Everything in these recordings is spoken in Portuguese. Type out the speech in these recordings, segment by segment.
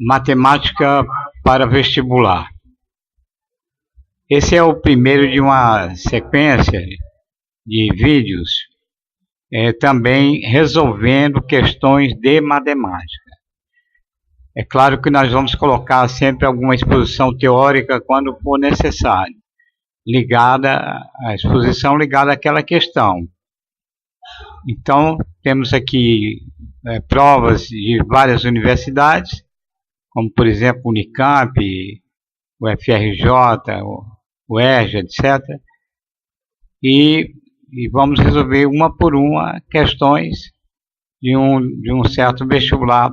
Matemática para vestibular. Esse é o primeiro de uma sequência de vídeos, também resolvendo questões de matemática. É claro que nós vamos colocar sempre alguma exposição teórica quando for necessário, a exposição ligada àquela questão. Então, temos aqui provas de várias universidades, como por exemplo o Unicamp, o FRJ, o ERJ, etc. E vamos resolver uma por uma questões de um certo vestibular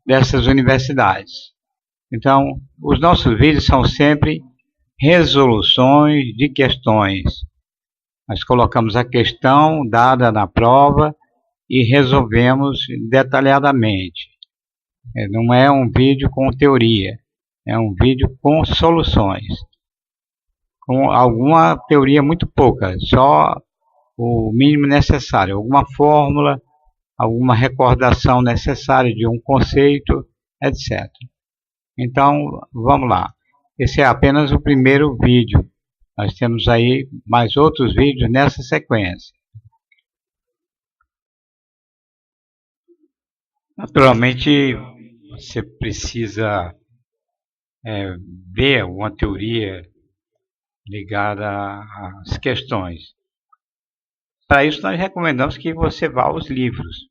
dessas universidades. Então, os nossos vídeos são sempre resoluções de questões. Nós colocamos a questão dada na prova e resolvemos detalhadamente. Não é um vídeo com teoria, é um vídeo com soluções. Com alguma teoria muito pouca, só o mínimo necessário, alguma fórmula, alguma recordação necessária de um conceito, etc. Então, vamos lá. Esse é apenas o primeiro vídeo. Nós temos aí mais outros vídeos nessa sequência. Naturalmente, você precisa ver uma teoria ligada às questões. Para isso, nós recomendamos que você vá aos livros.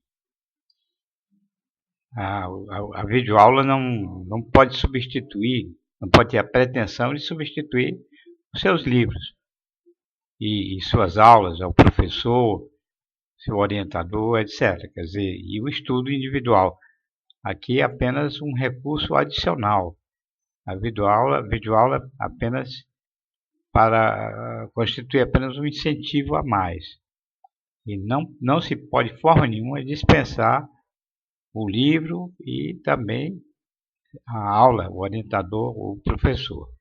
A videoaula não pode substituir, não pode ter a pretensão de substituir os seus livros e suas aulas, ao professor, seu orientador, etc. Quer dizer, e o estudo individual. Aqui é apenas um recurso adicional. A videoaula apenas constitui apenas um incentivo a mais. E não se pode, de forma nenhuma, dispensar o livro e também a aula, o orientador ou o professor.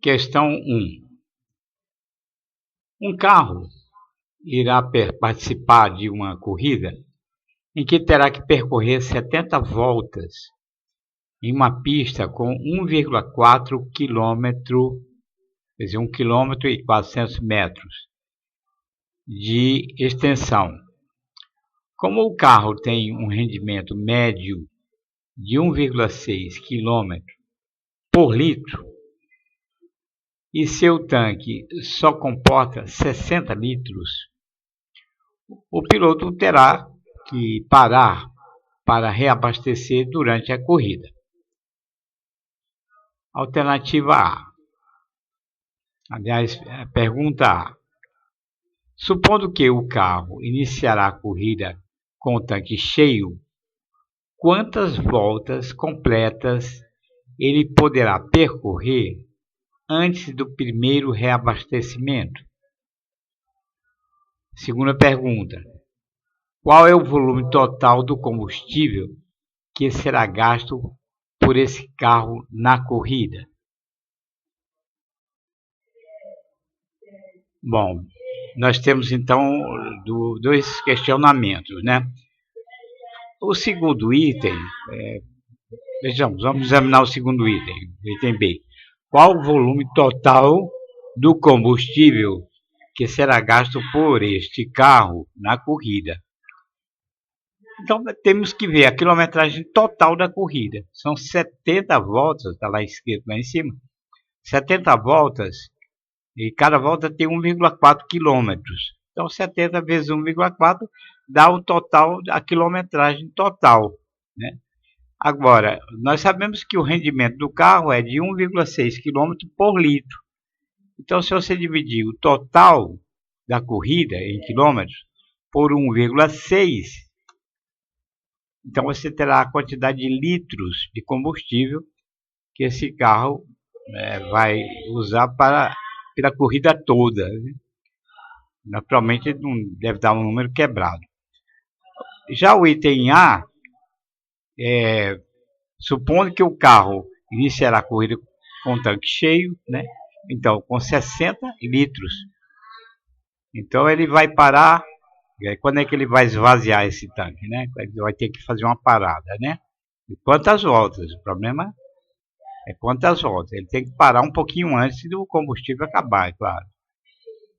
Questão 1. Um carro irá participar de uma corrida em que terá que percorrer 70 voltas em uma pista com 1,4 km, quer dizer, 1 km e 400 metros de extensão. Como o carro tem um rendimento médio de 1,6 km por litro, e seu tanque só comporta 60 litros, o piloto terá que parar para reabastecer durante a corrida. Alternativa A. Aliás, pergunta A. Supondo que o carro iniciará a corrida com o tanque cheio, quantas voltas completas ele poderá percorrer antes do primeiro reabastecimento? Segunda pergunta. Qual é o volume total do combustível que será gasto por esse carro na corrida? Bom, nós temos então dois questionamentos, né? O segundo item, vamos examinar o segundo item, item B. Qual o volume total do combustível que será gasto por este carro na corrida? Então, temos que ver a quilometragem total da corrida. São 70 voltas, está lá escrito lá em cima. 70 voltas, e cada volta tem 1,4 quilômetros. Então, 70 vezes 1,4 dá o total, a quilometragem total, né? Agora, nós sabemos que o rendimento do carro é de 1,6 km por litro. Então, se você dividir o total da corrida em quilômetros por 1,6, então você terá a quantidade de litros de combustível que esse carro vai usar pela corrida toda, né? Naturalmente não deve dar um número quebrado. Já o item A, supondo que o carro iniciará a corrida com o tanque cheio, né? Então, com 60 litros. Então, ele vai parar. Quando é que ele vai esvaziar esse tanque, né? Ele vai ter que fazer uma parada, né? E quantas voltas? O problema é quantas voltas. Ele tem que parar um pouquinho antes do combustível acabar, é claro.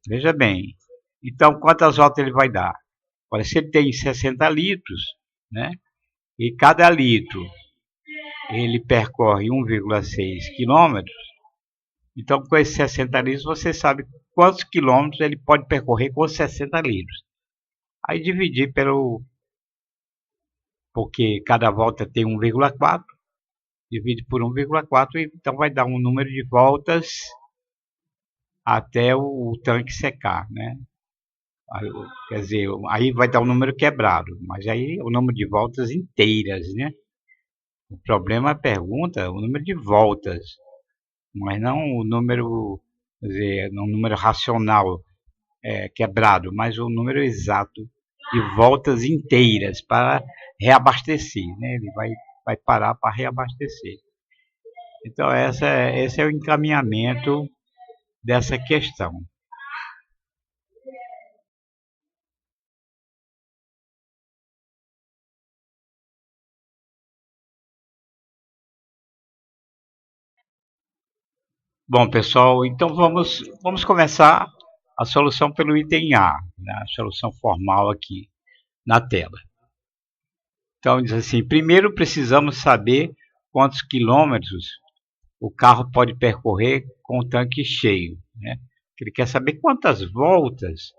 Veja bem. Então, quantas voltas ele vai dar? Olha, se ele tem 60 litros, né? E cada litro ele percorre 1,6 quilômetros. Então, com esses 60 litros, você sabe quantos quilômetros ele pode percorrer com 60 litros. Aí dividir porque cada volta tem 1,4, divide por 1,4, então vai dar um número de voltas até o tanque secar, né? Aí, quer dizer, aí vai dar um número quebrado, mas aí o número de voltas inteiras, né? O problema é a pergunta, o número de voltas, mas não o número, quer dizer, um número racional quebrado, mas o número exato de voltas inteiras para reabastecer, né? Ele vai parar para reabastecer. Então, esse é o encaminhamento dessa questão. Bom, pessoal, então vamos começar a solução pelo item A, né? A solução formal aqui na tela. Então, diz assim, primeiro precisamos saber quantos quilômetros o carro pode percorrer com o tanque cheio, né? Ele quer saber quantas voltas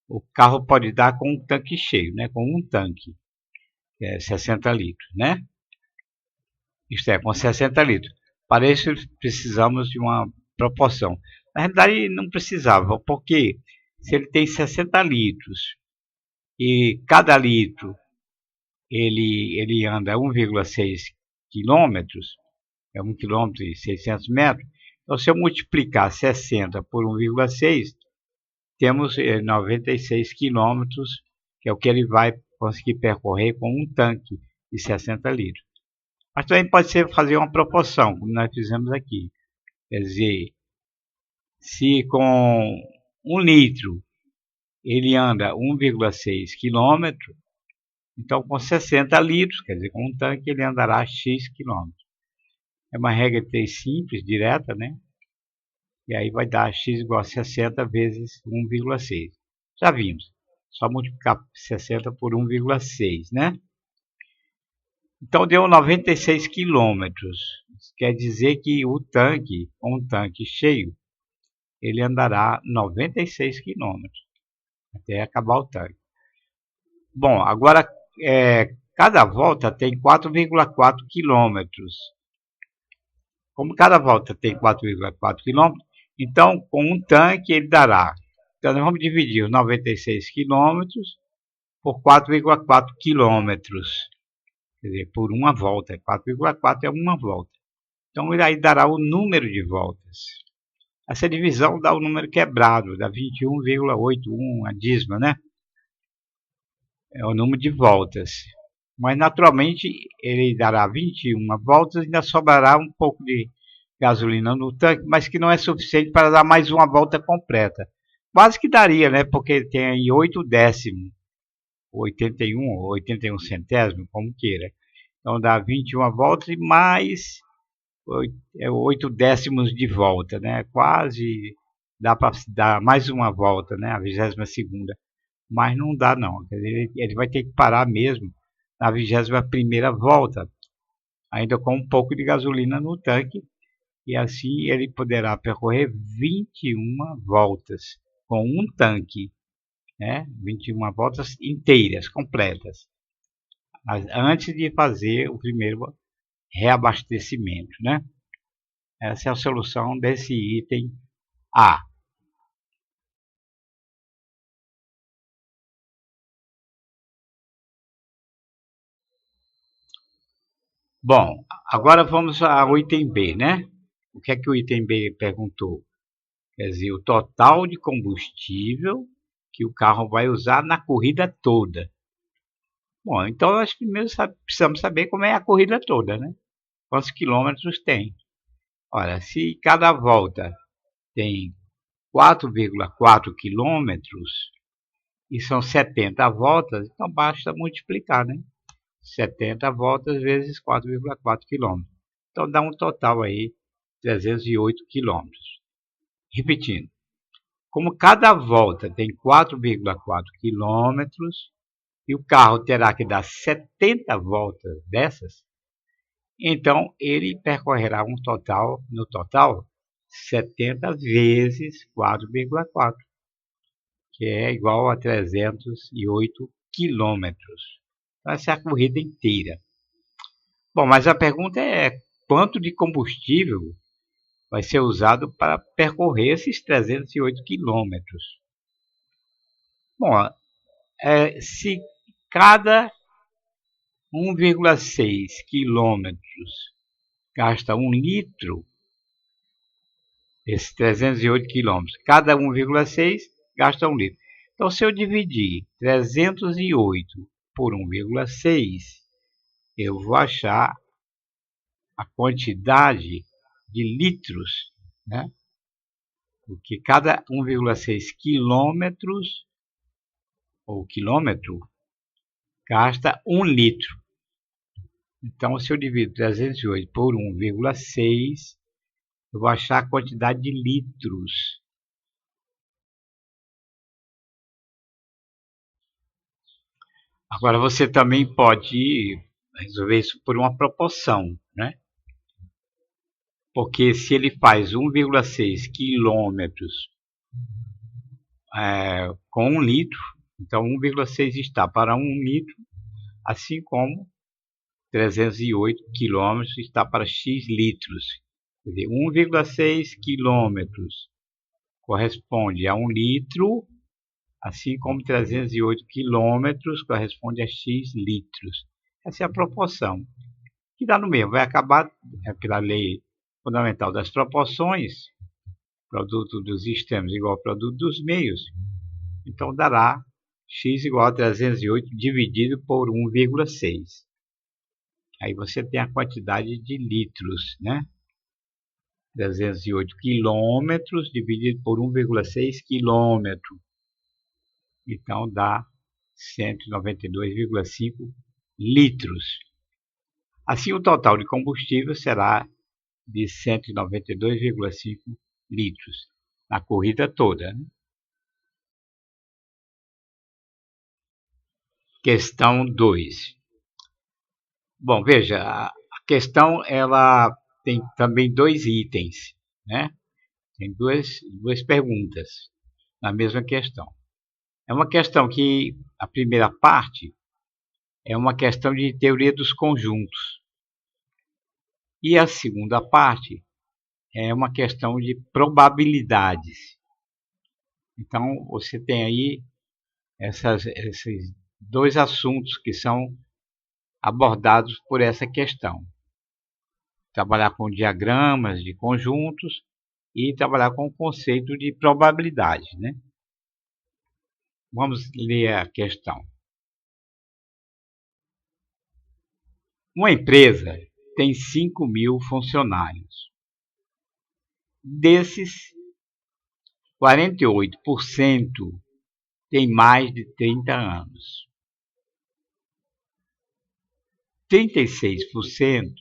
o carro pode dar com um tanque cheio, né? Com um tanque, que é 60 litros, né? Isto é, com 60 litros. Para isso, precisamos de uma proporção. Na realidade, não precisava, porque se ele tem 60 litros e cada litro ele anda 1,6 quilômetros, é 1 quilômetro e 600 metros, então se eu multiplicar 60 por 1,6, temos 96 quilômetros, que é o que ele vai conseguir percorrer com um tanque de 60 litros. Mas também pode ser fazer uma proporção, como nós fizemos aqui. Quer dizer, se com 1 litro ele anda 1,6 quilômetros, então com 60 litros, quer dizer, com um tanque ele andará X quilômetros. É uma regra de 3 simples, direta, né? E aí vai dar X igual a 60 vezes 1,6. Já vimos. Só multiplicar 60 por 1,6, né? Então deu 96 quilômetros. Quer dizer que o tanque, com um tanque cheio, ele andará 96 quilômetros até acabar o tanque. Bom, agora cada volta tem 4,4 quilômetros. Como cada volta tem 4,4 quilômetros, então com um tanque ele dará. Então nós vamos dividir os 96 quilômetros por 4,4 quilômetros. Quer dizer, por uma volta. 4,4 é uma volta. Então ele aí dará o número de voltas. Essa divisão dá o número quebrado, dá 21,81, a dízima, né? É o número de voltas. Mas naturalmente ele dará 21 voltas e ainda sobrará um pouco de gasolina no tanque, mas que não é suficiente para dar mais uma volta completa. Quase que daria, né? Porque tem aí 8 décimos, 81 ou 81 centésimos, como queira. Então dá 21 voltas e mais 8 décimos de volta, né? Quase dá para dar mais uma volta, né? A 22ª. Mas não dá não. Ele vai ter que parar mesmo na 21ª volta, ainda com um pouco de gasolina no tanque, e assim ele poderá percorrer 21 voltas com um tanque, né? 21 voltas inteiras, completas, antes de fazer o primeiro reabastecimento, né? Essa é a solução desse item A. Bom, agora vamos ao item B, né? O que é que o item B perguntou? Quer dizer, o total de combustível que o carro vai usar na corrida toda. Bom, então nós primeiro precisamos saber como é a corrida toda, né? Quantos quilômetros tem? Olha, se cada volta tem 4,4 quilômetros e são 70 voltas, então basta multiplicar, né? 70 voltas vezes 4,4 quilômetros. Então dá um total aí 308 quilômetros. Repetindo, como cada volta tem 4,4 quilômetros e o carro terá que dar 70 voltas dessas, então ele percorrerá no total, 70 vezes 4,4, que é igual a 308 quilômetros. Então, essa é a corrida inteira. Bom, mas a pergunta é quanto de combustível vai ser usado para percorrer esses 308 quilômetros? Bom, se cada 1,6 quilômetros gasta 1 litro, esses 308 quilômetros, cada 1,6 gasta 1 litro. Então, se eu dividir 308 por 1,6, eu vou achar a quantidade de litros, né? Porque cada 1,6 quilômetros, ou quilômetro, gasta 1 litro. Então, se eu divido 308 por 1,6, eu vou achar a quantidade de litros. Agora, você também pode resolver isso por uma proporção, né? Porque se ele faz 1,6 quilômetros com 1 litro, então 1,6 está para 1 litro, assim como 308 quilômetros está para X litros. Quer dizer, 1,6 quilômetros corresponde a 1 litro, assim como 308 quilômetros corresponde a X litros. Essa é a proporção, que dá no mesmo. Vai acabar, pela lei fundamental das proporções, produto dos extremos igual ao produto dos meios, então dará x igual a 308 dividido por 1,6. Aí você tem a quantidade de litros, né? 308 quilômetros dividido por 1,6 quilômetro. Então dá 192,5 litros. Assim, o total de combustível será de 192,5 litros na corrida toda, né? Questão 2. Bom, veja, a questão ela tem também 2 itens, né? Tem duas perguntas na mesma questão. É uma questão que a primeira parte é uma questão de teoria dos conjuntos. E a segunda parte é uma questão de probabilidades. Então, você tem aí esses 2 assuntos que são abordados por essa questão. Trabalhar com diagramas de conjuntos e trabalhar com o conceito de probabilidade, né? Vamos ler a questão. Uma empresa tem 5.000 funcionários. Desses, 48% tem mais de 30 anos. 36%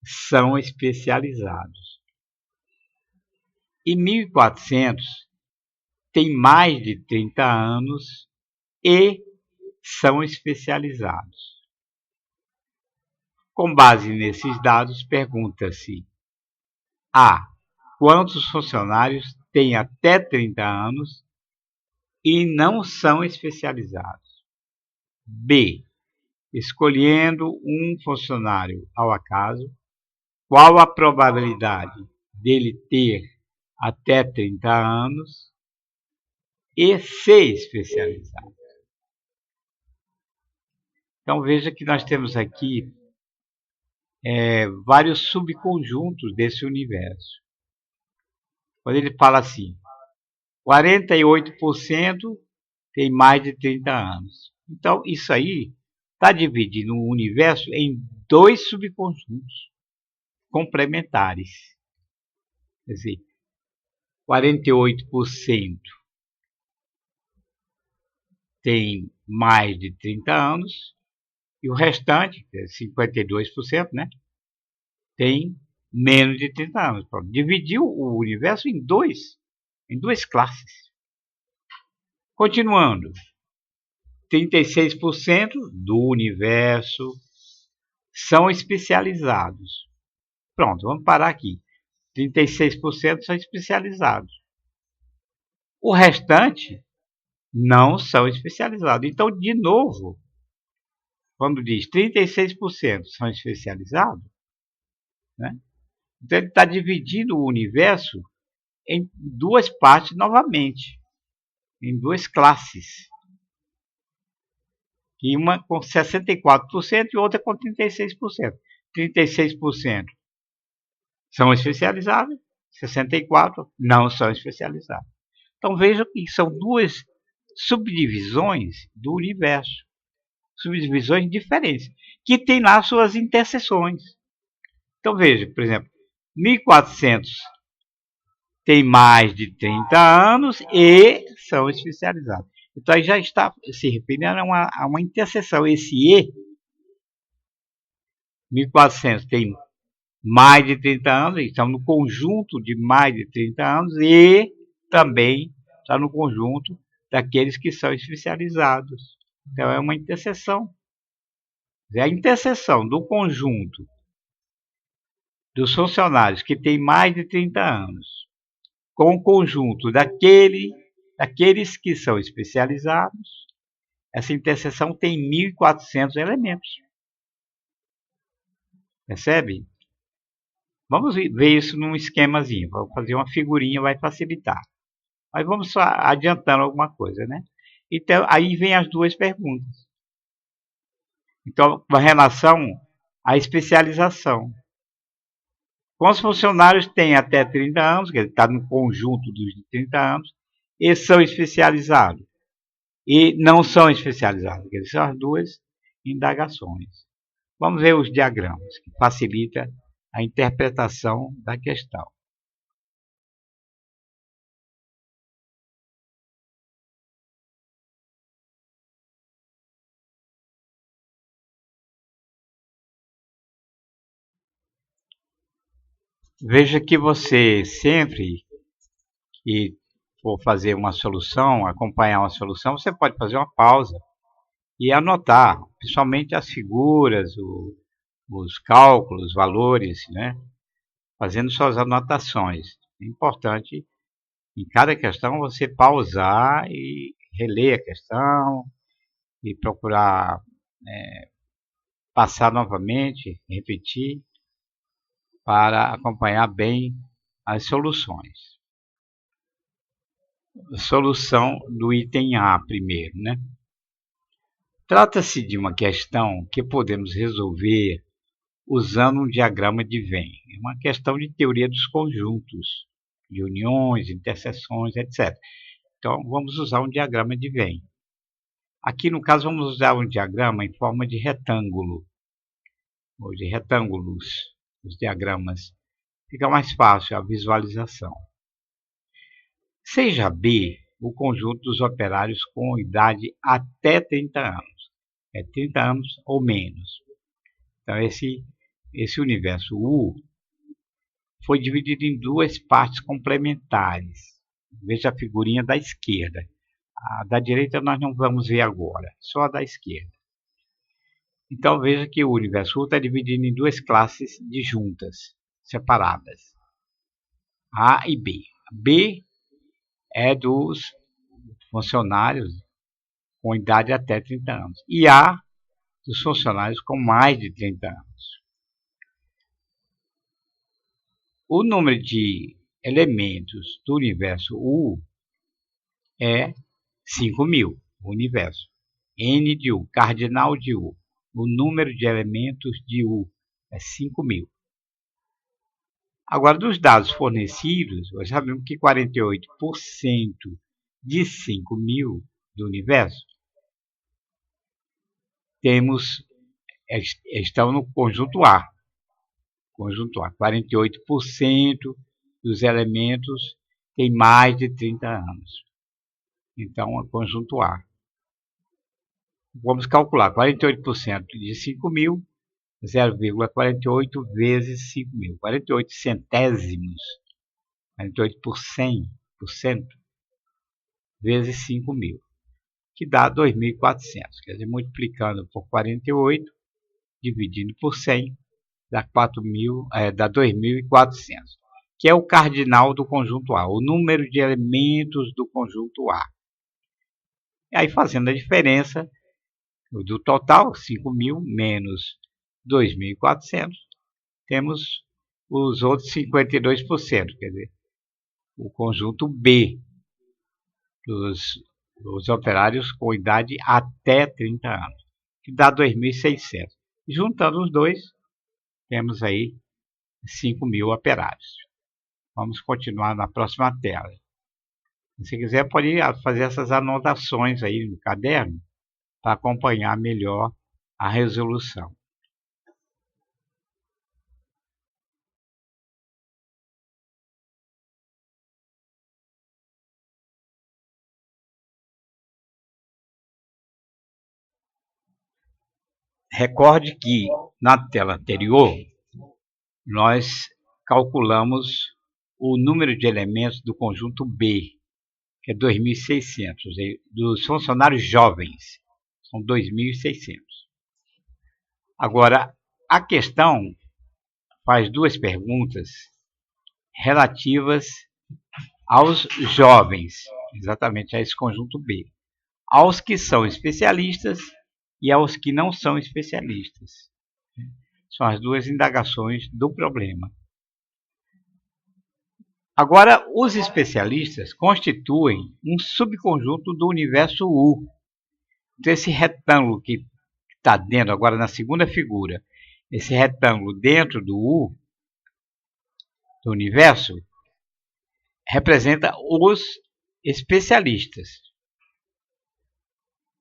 são especializados. E 1.400 têm mais de 30 anos e são especializados. Com base nesses dados, pergunta-se: A. Quantos funcionários têm até 30 anos e não são especializados? B. Escolhendo um funcionário ao acaso, qual a probabilidade dele ter até 30 anos e ser especializado? Então, veja que nós temos aqui vários subconjuntos desse universo. Quando ele fala assim, 48% tem mais de 30 anos. Então, isso aí está dividindo o universo em dois subconjuntos complementares. Quer dizer, 48% tem mais de 30 anos e o restante, 52%, né, tem menos de 30 anos. Pronto. Dividiu o universo em duas classes. Continuando, 36% do universo são especializados. Pronto, vamos parar aqui. 36% são especializados. O restante não são especializados. Então, de novo, quando diz 36% são especializados, né? Então ele está dividindo o universo em duas partes novamente, em duas classes. E uma com 64% e outra com 36%. 36% são especializados, 64% não são especializados. Então veja que são duas subdivisões do universo, subdivisões diferentes, que têm lá suas interseções. Então veja, por exemplo, 1400 tem mais de 30 anos e são especializados. Então aí já está se referindo a uma interseção. Esse E, 1400 tem mais de 30 anos, estão no conjunto de mais de 30 anos e também está no conjunto daqueles que são especializados. Então é uma interseção. É a interseção do conjunto dos funcionários que têm mais de 30 anos com o conjunto daqueles que são especializados. Essa interseção tem 1.400 elementos. Percebe? Vamos ver isso num esquemazinho. Vou fazer uma figurinha, vai facilitar. Mas vamos só adiantando alguma coisa, né? Então, aí vem as duas perguntas. Então, com relação à especialização. Quantos funcionários têm até 30 anos, que está no conjunto dos 30 anos, e são especializados? E não são especializados, que são as duas indagações. Vamos ver os diagramas, que facilita a interpretação da questão. Veja que você sempre que for fazer uma solução, acompanhar uma solução, você pode fazer uma pausa e anotar, principalmente as figuras, os cálculos, valores, né? Fazendo suas anotações. É importante, em cada questão, você pausar e reler a questão e procurar passar novamente, repetir, para acompanhar bem as soluções. Solução do item A primeiro, né? Trata-se de uma questão que podemos resolver usando um diagrama de Venn. É uma questão de teoria dos conjuntos, de uniões, interseções, etc. Então, vamos usar um diagrama de Venn. Aqui, no caso, vamos usar um diagrama em forma de retângulo, ou de retângulos, os diagramas. Fica mais fácil a visualização. Seja B o conjunto dos operários com idade até 30 anos. 30 anos ou menos. Então, esse universo U foi dividido em duas partes complementares. Veja a figurinha da esquerda. A da direita nós não vamos ver agora, só a da esquerda. Então veja que o universo U está dividido em duas classes disjuntas, separadas. A e B. B é dos funcionários com idade até 30 anos. E A dos funcionários com mais de 30 anos. O número de elementos do universo U é 5.000, o universo. N de U, cardinal de U. O número de elementos de U é 5.000. Agora, dos dados fornecidos, nós sabemos que 48% de 5.000 do universo estão no conjunto A. Conjunto A. 48% dos elementos têm mais de 30 anos. Então, é conjunto A. Vamos calcular 48% de 5.000, 0,48 vezes 5.000. 48 centésimos, 48%, vezes 5.000, que dá 2.400. Quer dizer, multiplicando por 48, dividindo por 100, dá 2.400, que é o cardinal do conjunto A, o número de elementos do conjunto A. E aí, fazendo a diferença do total, 5.000 menos 2.400, temos os outros 52%, quer dizer, o conjunto B, dos operários com idade até 30 anos, que dá 2.600. Juntando os dois, temos aí 5.000 operários. Vamos continuar na próxima tela. Se quiser, pode fazer essas anotações aí no caderno para acompanhar melhor a resolução. Recorde que na tela anterior nós calculamos o número de elementos do conjunto B, que é 2.600, dos funcionários jovens, são 2.600. Agora, a questão faz duas perguntas relativas aos jovens, exatamente a esse conjunto B, aos que são especialistas e aos que não são especialistas. São as duas indagações do problema. Agora, os especialistas constituem um subconjunto do universo U. Então, esse retângulo que está dentro, agora na segunda figura, esse retângulo dentro do U, do universo, representa os especialistas,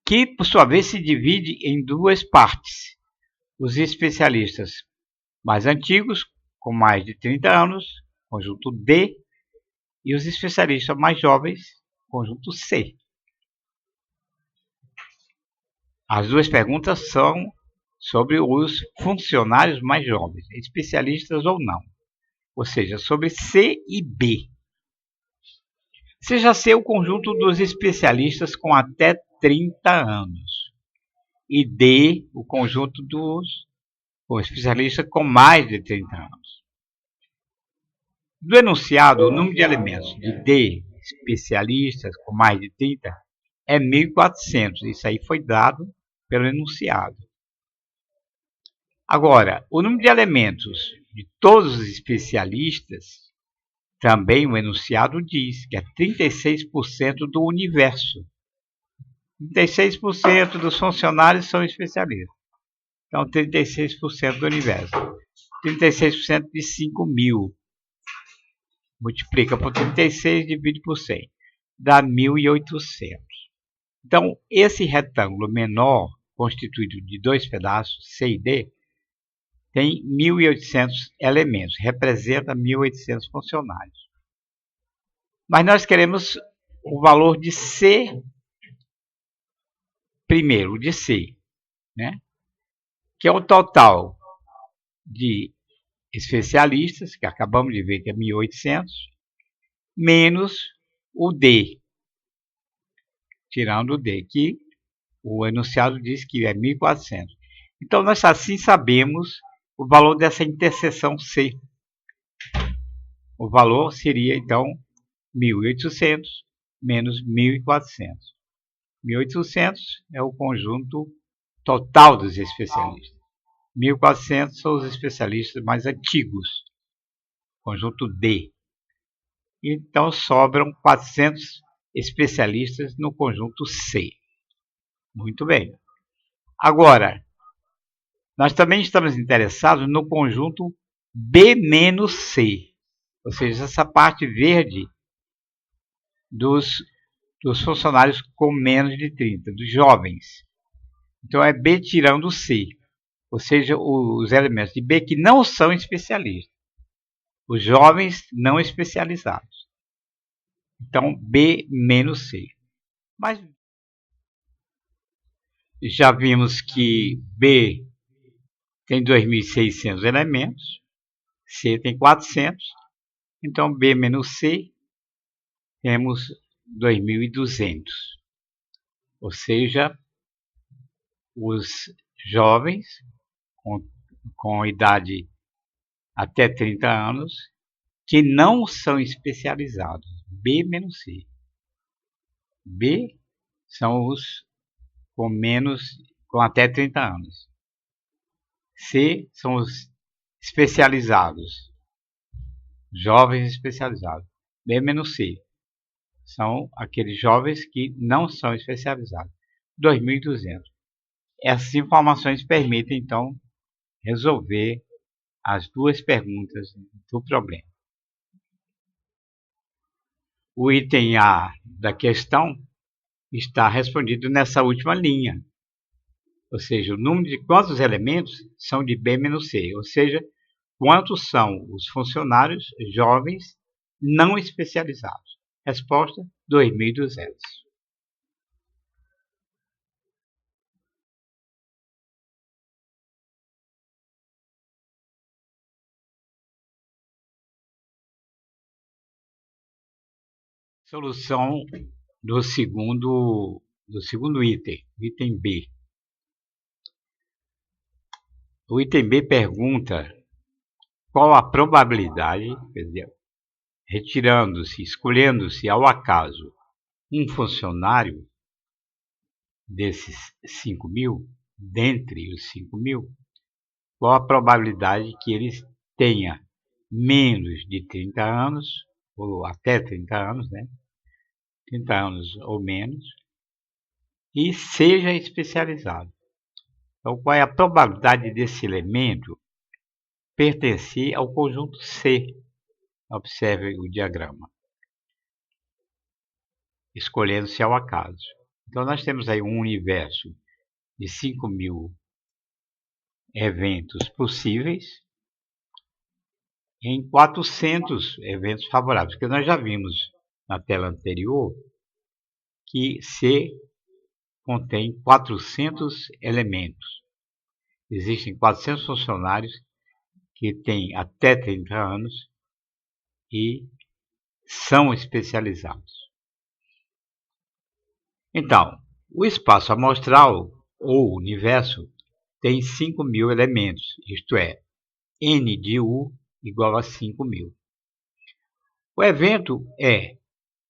que, por sua vez, se divide em duas partes. Os especialistas mais antigos, com mais de 30 anos, conjunto D, e os especialistas mais jovens, conjunto C. As duas perguntas são sobre os funcionários mais jovens, especialistas ou não. Ou seja, sobre C e B. Seja C o conjunto dos especialistas com até 30 anos. E D, o conjunto dos especialistas com mais de 30 anos. Do enunciado, o número de elementos de D, especialistas com mais de 30, é 1.400. Isso aí foi dado pelo enunciado. Agora, o número de elementos de todos os especialistas, também o enunciado diz que é 36% do universo. 36% dos funcionários são especialistas. Então, 36% do universo. 36% de 5.000. Multiplica por 36, divide por 100. Dá 1.800. Então, esse retângulo menor, constituído de dois pedaços, C e D, tem 1.800 elementos, representa 1.800 funcionários. Mas nós queremos o valor de C primeiro, de C, né? Que é o total de especialistas, que acabamos de ver que é 1.800, menos o D, tirando o D, que o enunciado diz que é 1.400. Então, nós assim sabemos o valor dessa interseção C. O valor seria, então, 1.800 menos 1.400. 1.800 é o conjunto total dos especialistas. 1.400 são os especialistas mais antigos, conjunto D. Então, sobram 400 especialistas no conjunto C. Muito bem. Agora, Nós também estamos interessados no conjunto B-C, ou seja, essa parte verde dos funcionários com menos de 30, dos jovens. Então é B tirando C, ou seja, os elementos de B que não são especialistas, os jovens não especializados. Então B menos C. Mas já vimos que B tem 2.600 elementos, C tem 400, então B menos C temos 2.200. Ou seja, os jovens com idade até 30 anos que não são especializados, B menos C. B são os com até 30 anos. C são os especializados, jovens especializados. B menos C são aqueles jovens que não são especializados. 2.200. Essas informações permitem, então, resolver as duas perguntas do problema. O item A da questão está respondido nessa última linha, ou seja, o número de quantos elementos são de B menos C, ou seja, quantos são os funcionários jovens não especializados. Resposta: 2.200. Solução do segundo item, item B. O item B pergunta qual a probabilidade, quer dizer, escolhendo-se ao acaso um funcionário desses 5.000, dentre os 5.000, qual a probabilidade que ele tenha menos de 30 anos, ou até 30 anos, né? 30 anos ou menos, e seja especializado. Então, qual é a probabilidade desse elemento pertencer ao conjunto C? Observe o diagrama. Escolhendo-se ao acaso. Então, nós temos aí um universo de 5.000 eventos possíveis em 400 eventos favoráveis, porque nós já vimos na tela anterior que C contém 400 elementos. Existem 400 funcionários que têm até 30 anos e são especializados. Então, o espaço amostral, ou universo, tem 5.000 elementos, isto é, N de U igual a 5.000. O evento é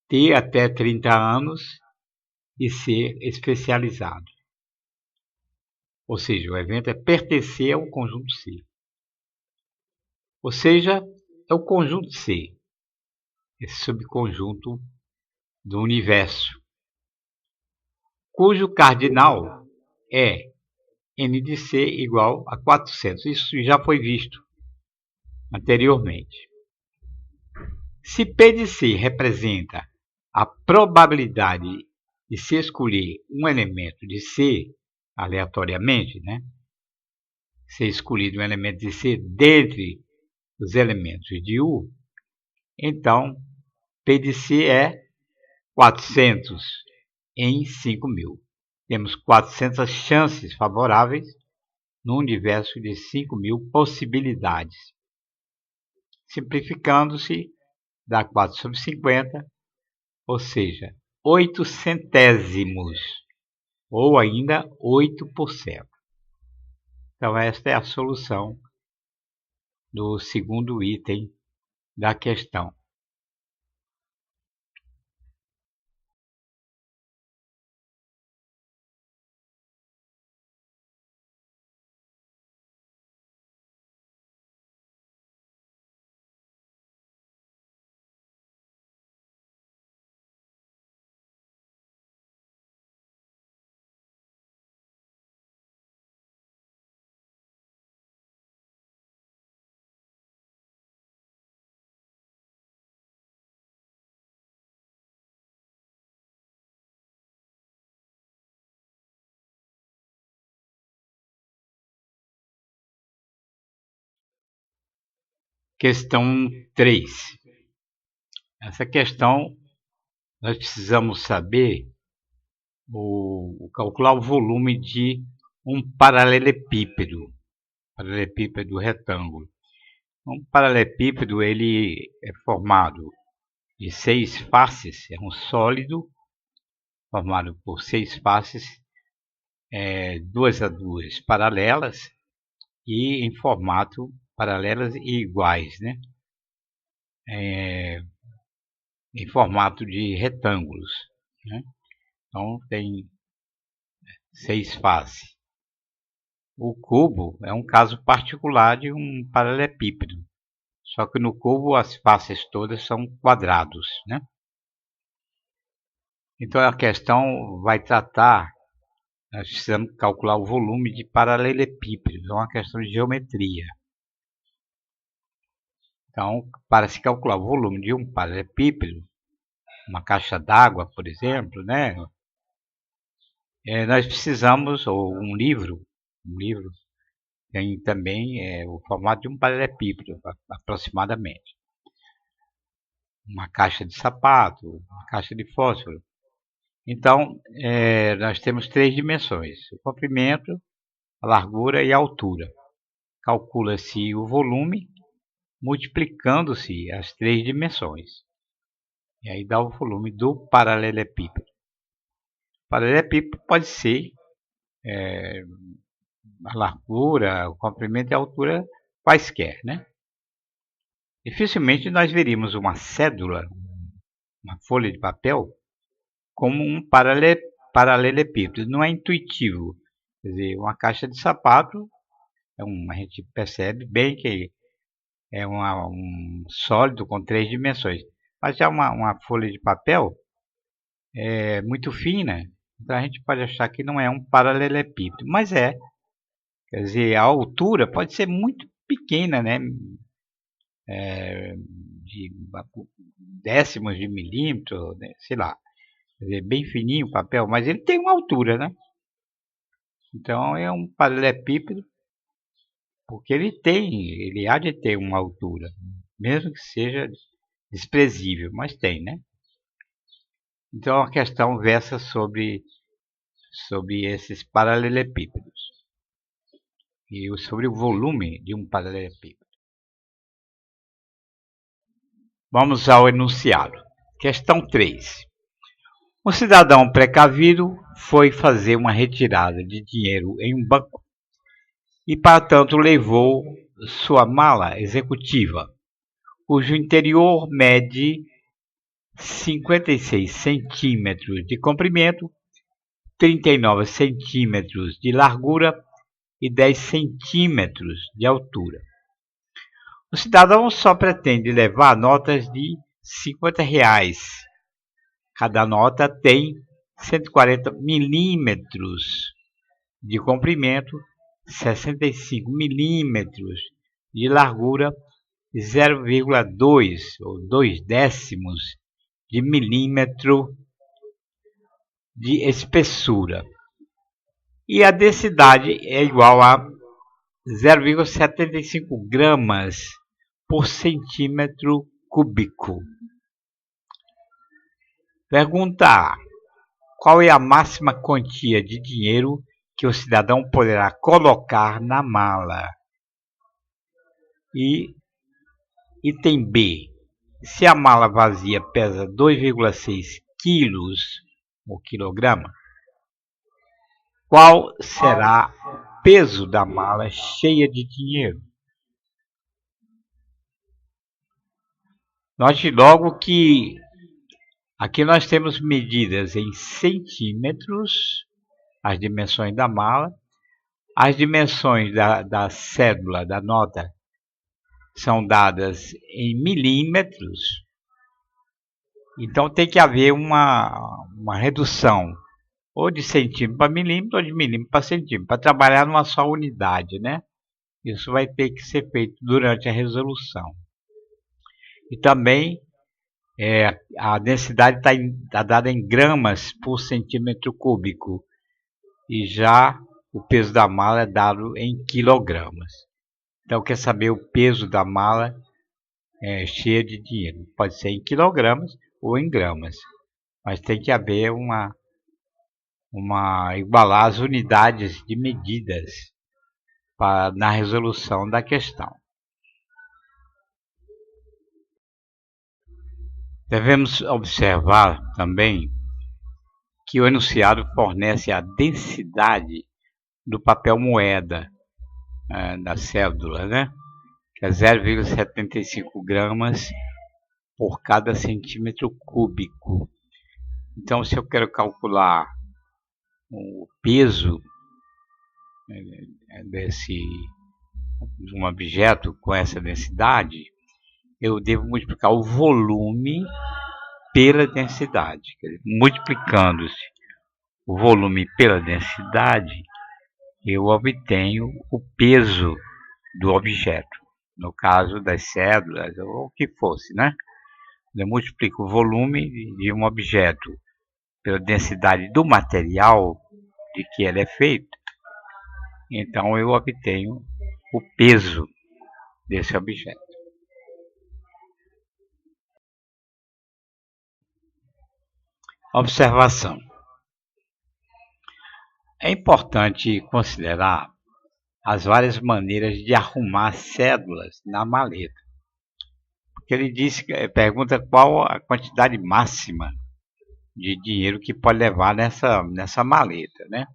ter até 30 anos e ser especializado. Ou seja, o evento é pertencer ao conjunto C. Ou seja, é o conjunto C, esse subconjunto do universo, cujo cardinal é N de C igual a 400. Isso já foi visto anteriormente. Se P de C representa a probabilidade de se escolher um elemento de C aleatoriamente, né? Ser escolhido um elemento de C dentre os elementos de U, então P de C é 400 em 5.000. Temos 400 chances favoráveis no universo de 5.000 possibilidades. Simplificando-se, dá 4 sobre 50, ou seja, 8 centésimos, ou ainda 8%. Então, esta é a solução do segundo item da questão. Questão 3. Essa questão nós precisamos saber calcular o volume de um paralelepípedo retângulo. Um paralelepípedo ele é formado de 6 faces, é um sólido formado por 6 faces, 2 a 2 paralelas e em formato paralelas e iguais, né? Em formato de retângulos, né? Então tem 6 faces. O cubo é um caso particular de um paralelepípedo, só que no cubo as faces todas são quadrados, né? Então a questão vai tratar, nós precisamos calcular o volume de paralelepípedos, é uma questão de geometria. Então, para se calcular o volume de um paralelepípedo, uma caixa d'água, por exemplo, né? Nós precisamos, ou um livro tem também o formato de um paralelepípedo, aproximadamente. Uma caixa de sapato, uma caixa de fósforo. Então, nós temos 3 dimensões, o comprimento, a largura e a altura. Calcula-se o volume multiplicando-se as 3 dimensões. E aí dá o volume do paralelepípedo. O paralelepípedo pode ser a largura, o comprimento e a altura quaisquer, né? Dificilmente nós veríamos uma cédula, uma folha de papel, como um paralelepípedo. Não é intuitivo. Quer dizer, uma caixa de sapato, a gente percebe bem que é um sólido com 3 dimensões. Mas já uma folha de papel é muito fina, então a gente pode achar que não é um paralelepípedo, mas é. Quer dizer, a altura pode ser muito pequena, né? De décimos de milímetro, né? Sei lá. Quer dizer, bem fininho o papel, mas ele tem uma altura, né? Então é um paralelepípedo, porque ele há de ter uma altura, mesmo que seja desprezível, mas tem, né? Então a questão versa sobre esses paralelepípedos e sobre o volume de um paralelepípedo. Vamos ao enunciado. Questão 3. Um cidadão precavido foi fazer uma retirada de dinheiro em um banco e, para tanto, levou sua mala executiva, cujo interior mede 56 centímetros de comprimento, 39 centímetros de largura e 10 centímetros de altura. O cidadão só pretende levar notas de R$50. Cada nota tem 140 milímetros de comprimento, 65 milímetros de largura e 0,2 ou 2 décimos de milímetro de espessura. E a densidade é igual a 0,75 gramas por centímetro cúbico. Pergunta A. Qual é a máxima quantia de dinheiro que o cidadão poderá colocar na mala? E item B. Se a mala vazia pesa 2,6 quilos ou quilograma, qual será o peso da mala cheia de dinheiro? Note logo que aqui nós temos medidas em centímetros, as dimensões da mala, as dimensões da cédula, da nota, são dadas em milímetros, então tem que haver uma redução, ou de centímetro para milímetro, ou de milímetro para centímetro, para trabalhar numa só unidade, né? Isso vai ter que ser feito durante a resolução. E também a densidade está dada em gramas por centímetro cúbico, e já o peso da mala é dado em quilogramas. Então, quer saber o peso da mala cheia de dinheiro. Pode ser em quilogramas ou em gramas, mas tem que haver igualar as unidades de medidas na resolução da questão. Devemos observar também que o enunciado fornece a densidade do papel moeda da cédula, né? Que é 0,75 gramas por cada centímetro cúbico. Então, se eu quero calcular o peso de um objeto com essa densidade, eu devo multiplicar o volume pela densidade. Multiplicando-se o volume pela densidade, eu obtenho o peso do objeto. No caso das cédulas, ou o que fosse, né? Eu multiplico o volume de um objeto pela densidade do material de que ele é feito, então eu obtenho o peso desse objeto. Observação. É importante considerar as várias maneiras de arrumar cédulas na maleta. Porque ele pergunta qual a quantidade máxima de dinheiro que pode levar nessa maleta, né?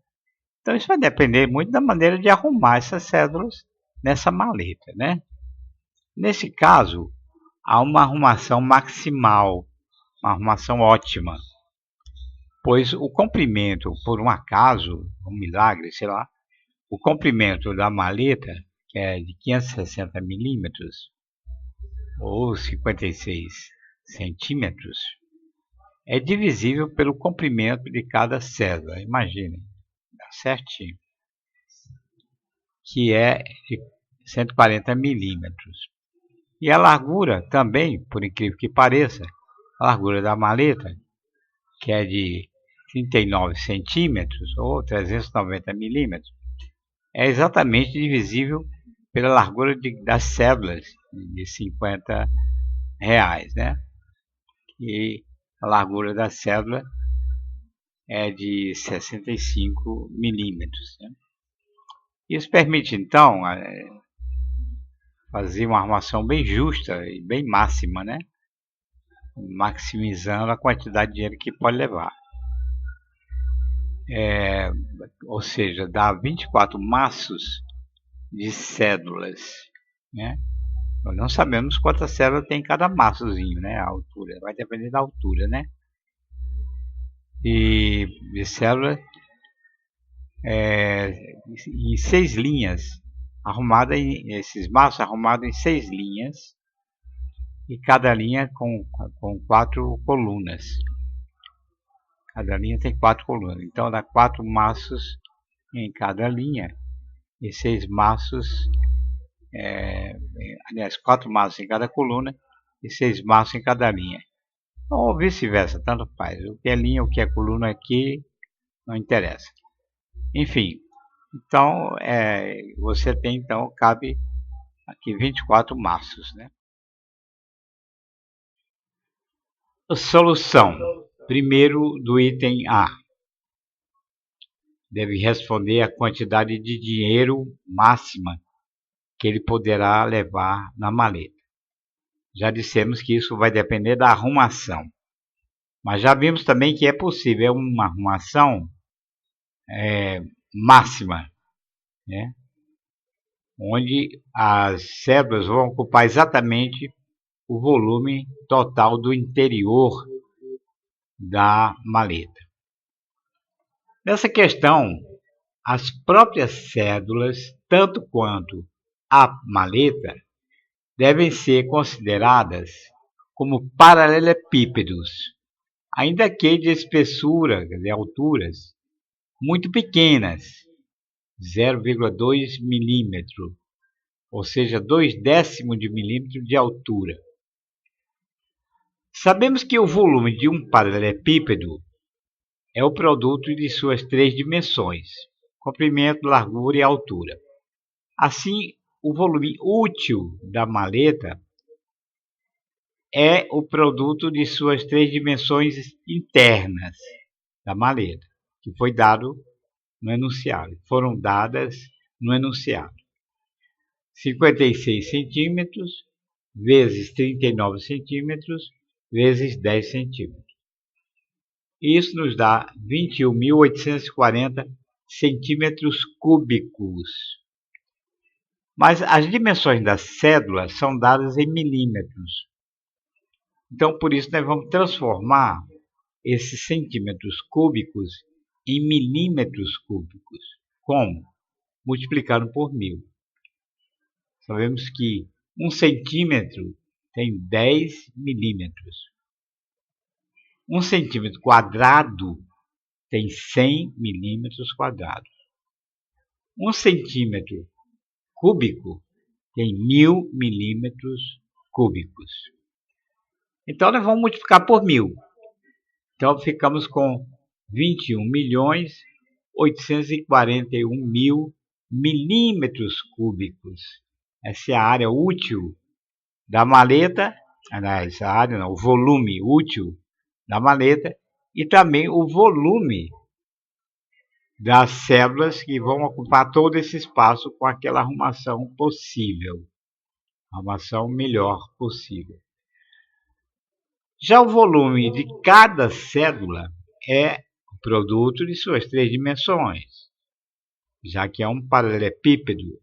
Então isso vai depender muito da maneira de arrumar essas cédulas nessa maleta, né? Nesse caso, há uma arrumação maximal, uma arrumação ótima, pois o comprimento, por um acaso, um milagre, sei lá, o comprimento da maleta, que é de 560 milímetros, ou 56 centímetros, é divisível pelo comprimento de cada cédula. Imaginem, dá certinho, que é de 140 milímetros. E a largura também, por incrível que pareça, a largura da maleta, que é de 39 centímetros, ou 390 milímetros, é exatamente divisível pela largura das cédulas de 50 reais, né? E a largura da cédula é de 65 milímetros. Né? Isso permite, então, fazer uma arrumação bem justa e bem máxima, né? Maximizando a quantidade de dinheiro que pode levar. Ou seja, dá 24 maços de cédulas, né? Nós não sabemos quantas células tem em cada maçozinho, né? A altura, vai depender da altura, né? E de célula em 6 linhas, esses maços arrumados em 6 linhas, e cada linha com 4 colunas. Cada linha tem 4 colunas, então dá 4 maços em cada linha, e 6 maços, aliás, 4 maços em cada coluna, e 6 maços em cada linha. Ou vice-versa, tanto faz. O que é linha, o que é coluna aqui, não interessa. Enfim, então, você tem, então, cabe aqui 24 maços, né? Solução. Primeiro, do item A. Deve responder a quantidade de dinheiro máxima que ele poderá levar na maleta. Já dissemos que isso vai depender da arrumação. Mas já vimos também que é possível uma arrumação máxima, né? Onde as cédulas vão ocupar exatamente o volume total do interior da maleta. Nessa questão, as próprias cédulas, tanto quanto a maleta, devem ser consideradas como paralelepípedos, ainda que de espessura, de alturas, muito pequenas, 0,2 milímetro, ou seja, 0,2 de milímetro de altura. Sabemos que o volume de um paralelepípedo é o produto de suas 3 dimensões, comprimento, largura e altura. Assim, o volume útil da maleta é o produto de suas 3 dimensões internas da maleta, que foi dado no enunciado, foram dadas no enunciado. 56 centímetros vezes 39 centímetros vezes 10 centímetros. Isso nos dá 21.840 centímetros cúbicos. Mas as dimensões da cédula são dadas em milímetros. Então, por isso, nós vamos transformar esses centímetros cúbicos em milímetros cúbicos. Como? Multiplicando por 1000. Sabemos que 1 centímetro tem 10 milímetros. 1 centímetro quadrado tem 100 milímetros quadrados. 1 centímetro cúbico tem 1000 milímetros cúbicos. Então, nós vamos multiplicar por 1000. Então, ficamos com 21.841.000 milímetros cúbicos. Essa é a área útil da maleta, aliás, a área não, o volume útil da maleta e também o volume das células que vão ocupar todo esse espaço com aquela arrumação possível, arrumação melhor possível. Já o volume de cada cédula é o produto de suas 3 dimensões, já que é um paralelepípedo,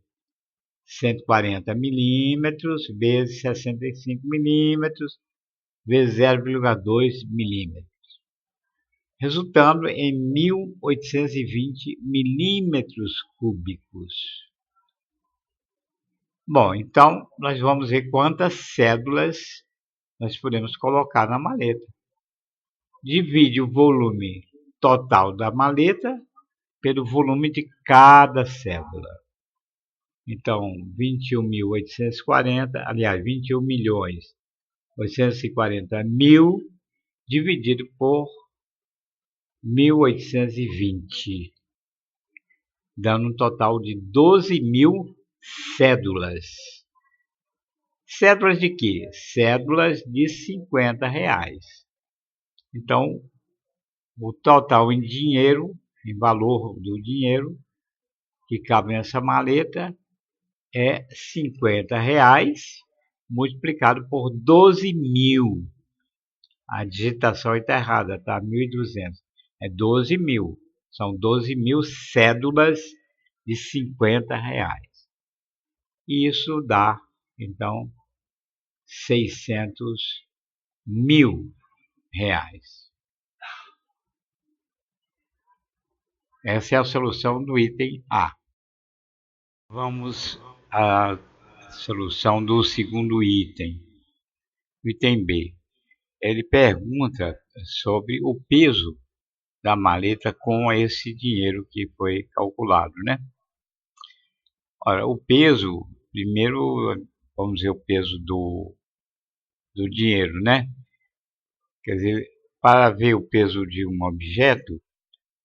140 milímetros vezes 65 milímetros vezes 0,2 milímetros, resultando em 1.820 milímetros cúbicos. Bom, então nós vamos ver quantas cédulas nós podemos colocar na maleta. Divide o volume total da maleta pelo volume de cada cédula. Então, 21.840, aliás, 21.840.000 dividido por 1.820, dando um total de 12.000 cédulas. Cédulas de quê? Cédulas de R$50. Então, o total em dinheiro, em valor do dinheiro que cabe nessa maleta é R$50 multiplicado por 12.000. A digitação está errada, tá? 1.200. É 12.000. São 12.000 cédulas de R$50. E isso dá, então, R$600.000. Essa é a solução do item A. Vamos à solução do segundo item. Item B. Ele pergunta sobre o peso da maleta com esse dinheiro que foi calculado, né? Ora, o peso, primeiro, vamos dizer o peso do dinheiro, né? Quer dizer, para ver o peso de um objeto,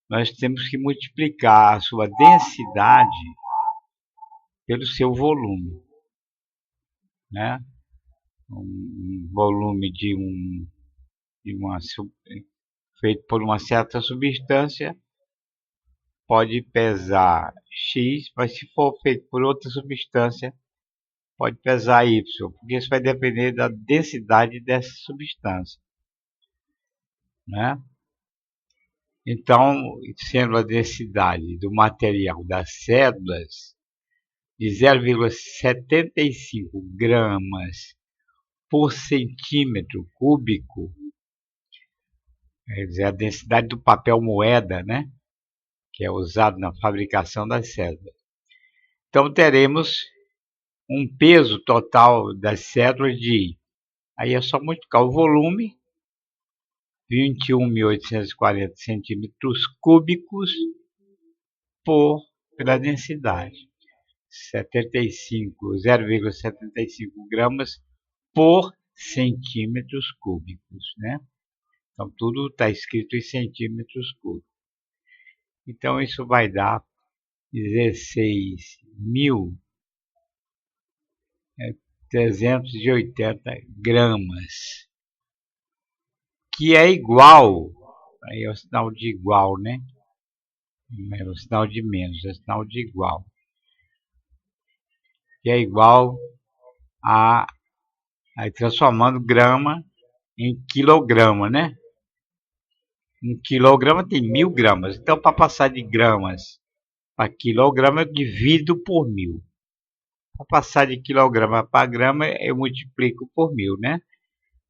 nós temos que multiplicar a sua densidade pelo seu volume, né? Um volume feito por uma certa substância pode pesar X, mas se for feito por outra substância, pode pesar Y, porque isso vai depender da densidade dessa substância, né? Então, sendo a densidade do material das cédulas de 0,75 gramas por centímetro cúbico, quer dizer, a densidade do papel moeda, né? Que é usado na fabricação das cédulas. Então, teremos um peso total das cédulas de, aí é só multiplicar o volume, 21.840 centímetros cúbicos, pela densidade, 0,75 gramas por centímetros cúbicos, né? Então, tudo está escrito em centímetros cúbicos. Então, isso vai dar 16.000 380 gramas, que é igual, aí é o sinal de igual, né? Não é o sinal de menos, é o sinal de igual, que é igual a, aí transformando grama em quilograma, né? Um quilograma tem 1000 gramas, então para passar de gramas para quilograma eu divido por 1000. Para passar de quilograma para grama eu multiplico por 1000, né?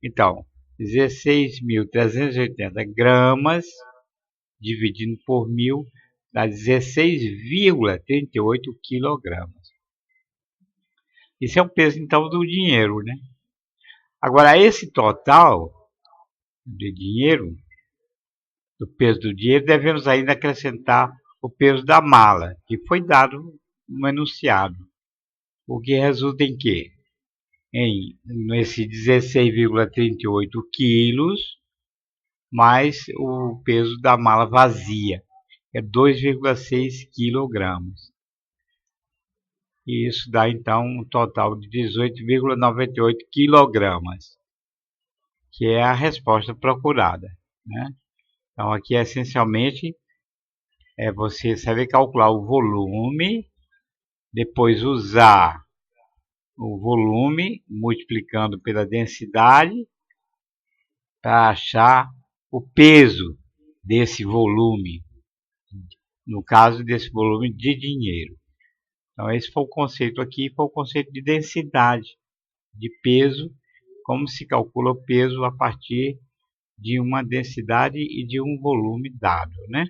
Então, 16.380 gramas dividindo por 1000 dá 16,38 quilogramas. Esse é o peso, então, do dinheiro, né? Agora, esse total de dinheiro, do peso do dinheiro, devemos ainda acrescentar o peso da mala, que foi dado no enunciado. O que resulta em quê? Nesse 16,38 quilos, mais o peso da mala vazia, que é 2,6 quilogramas. E isso dá, então, um total de 18,98 quilogramas, que é a resposta procurada, né? Então, aqui, essencialmente, é você saber calcular o volume, depois usar o volume multiplicando pela densidade para achar o peso desse volume, no caso desse volume de dinheiro. Então, esse foi o conceito aqui, foi o conceito de densidade, de peso, como se calcula o peso a partir de uma densidade e de um volume dado, né?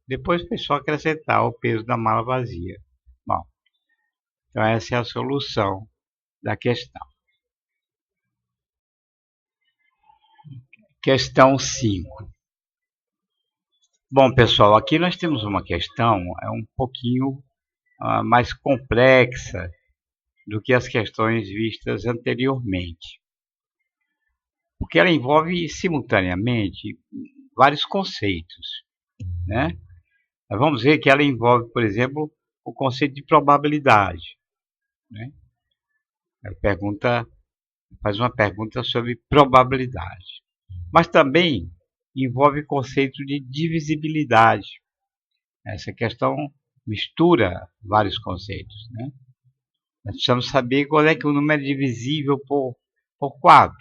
Depois foi só acrescentar o peso da mala vazia. Bom, então essa é a solução da questão. Questão 5. Bom, pessoal, aqui nós temos uma questão um pouquinho mais complexa do que as questões vistas anteriormente, porque ela envolve simultaneamente vários conceitos, né? Nós vamos ver que ela envolve, por exemplo, o conceito de probabilidade, né? Ela faz uma pergunta sobre probabilidade, mas também envolve o conceito de divisibilidade. Essa questão mistura vários conceitos, né? Nós precisamos saber qual é que o número é divisível por 4.